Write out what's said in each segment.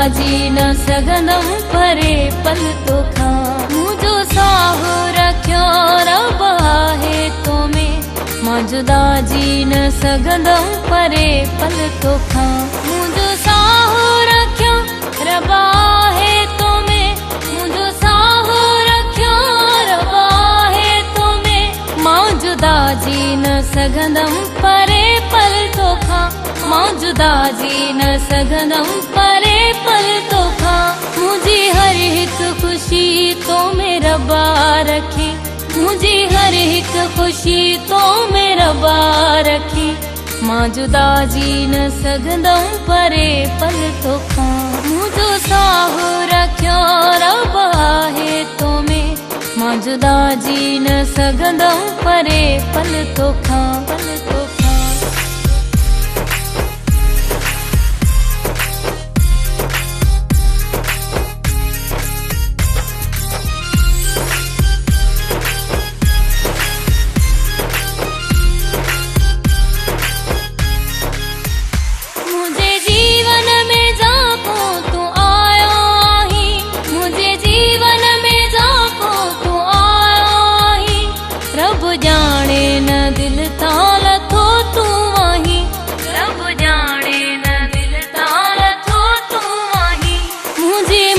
जी न सघंदम परे पल तोखां। मुंहिंजो साहु रखियो रब आहे तो में, मां जुदा जी न सघंदम परे पल तोखां। मुंहिंजो साहु रखियो रब आहे तो में, मुंहिंजो साहु रखियो रब आहे तो में, मां जुदा जी न सघंदम परे पल तोखां। मां जुदा जी न सघंदम परे पल तोखां। मुंहिंजी हर हिकु ख़ुशी तो में रबा रखी, मुंहिंजी हर हिकु ख़ुशी तो में रबा रखी। मां जुदा जी न सघंदम परे पल तोखां। मुंहिंजो साहु रखियो रब आहे तो में, मां जुदा जी न सघंदम परे पल तोखां पल तोखां।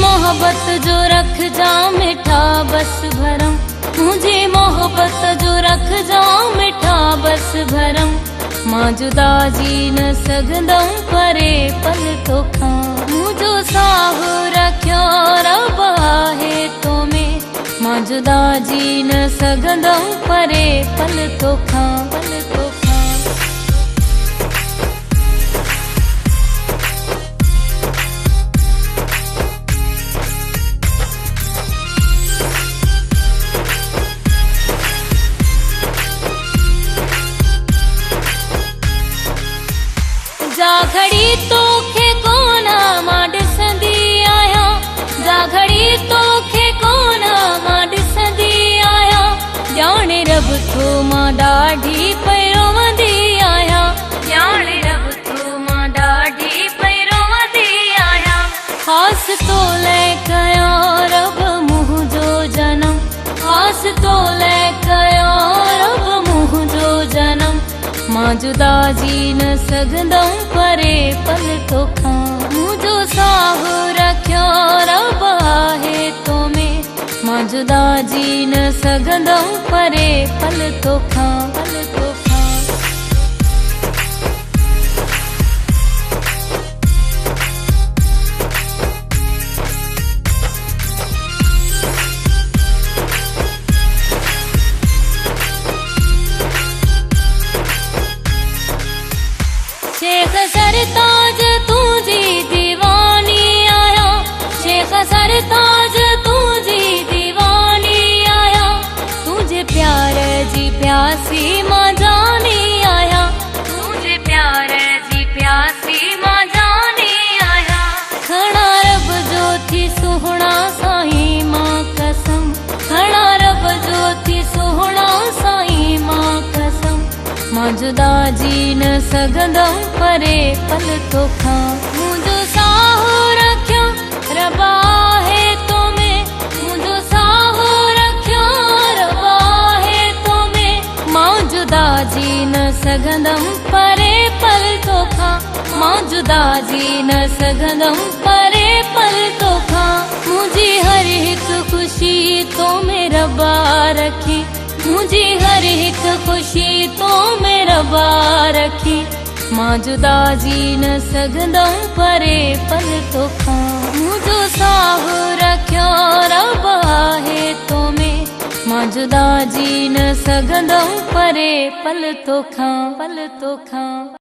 मोहब्बत जो रख जा मिठा बस भरम, मुझे मोहब्बत जो रख जा मिठा बस भरम। मां जुदा जी न सघंदम परे पल तोखां। मुंहिंजो साहु रखियो रब आहे तो में, मां जुदा जी न सघंदम परे पल तोखां पल तोखां। जा घड़ी तोखे कोना मां ॾिसंदी आहियां, जा घड़ी तोखे कोना मां ॾिसंदी आहियां। ॼाणे रब थो मां ॾाढी पई रोवंदी आहियां, ॼाणे रब थो मां ॾाढी पई रोवंदी आहियां। ख़ासि तो लाइ कयो रब मुंहिंजो जनम, ख़ासि तो लाइ कयो रब मुंहिंजो जनम। मां जुदा जी न सघंदम परे पल तोखां। मुंहिंजो साहु रखियो रब आहे तो में, मां जुदा जी न सघंदम परे पल तोखां पल तोखां। शेख सरताज तुझी दीवानी आया, शेख सरताज तुझी दीवानी आया। तुझे प्यार जी प्यासी मां जानी आया, तुझे प्यार जी प्यासी मां जानी आया। खणा रब जो थी सुहिणा साईं मां कसम, खणा रब जो थी सुहिणा साईं मां कसम। मां जुदा जी न सघंदम परे पल तोखां। मुंहिंजो साहु रखियो रब आहे तो में, मुंहिंजो साहु रखियो रब आहे तो में। मां जुदा जी न सघंदम परे पल तोखां, मां जुदा जी न सघंदम परे पल तोखां। मुंहिंजी हर हिकु ख़ुशी तो में रबा रखी, मुंहिंजी हर हिकु ख़ुशी तो में रबा रखी। मां जुदा जी न सघंदम परे पल तोखां। मुंहिंजो साहु रखियो रब आहे तो में, मां जुदा जी न सघंदम परे पल तोखां पल तोखां।